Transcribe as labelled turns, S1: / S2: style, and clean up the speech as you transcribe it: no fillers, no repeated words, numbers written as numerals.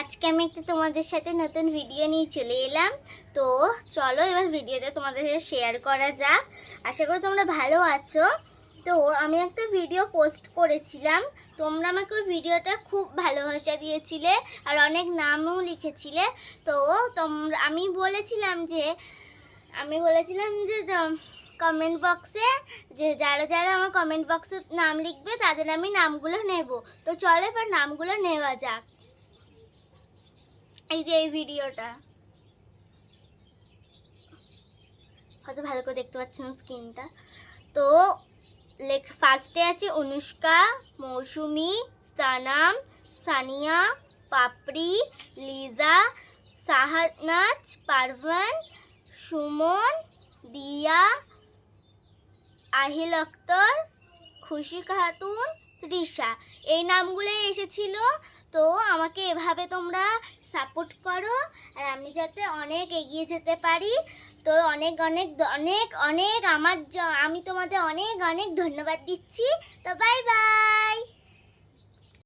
S1: আজকে আমি একটা তোমাদের সাথে নতুন ভিডিও নিয়ে চলে এলাম। তো চলো এবার ভিডিওটা তোমাদের সাথে শেয়ার করা যাক। আশা করি তোমরা ভালো আছো। তো আমি একটা ভিডিও পোস্ট করেছিলাম, তোমরা আমাকে ওই ভিডিওটা খুব ভালোবাসা দিয়েছিলে আর অনেক নামও লিখেছিলে। তো তোমরা আমি বলেছিলাম যে কমেন্ট বক্সে যে যারা যারা আমার কমেন্ট বক্সে নাম লিখবে তাদের আমি নামগুলো নেব। তো চলো এবার নামগুলো নেওয়া যাক। এই যে এই ভিডিওটা হয়তো ভালো করে দেখতে পাচ্ছ না স্ক্রিনটা। তো ফার্স্টে আছে অনুষ্কা, মৌসুমি, সানাম, সানিয়া, পাপড়ি, লিজা, শাহনাজ, পারভান, সুমন, দিয়া, আহিল আক্তার, খুশি খাতুন, তৃষা। এই নামগুলোই এসেছিল। তো আমাকে এভাবে তোমরা সাপোর্ট করো আর আমি যাতে অনেক এগিয়ে যেতে পারি। তো অনেক অনেক অনেক অনেক আমি তোমাদের অনেক অনেক ধন্যবাদ দিচ্ছি। তো বাই বাই।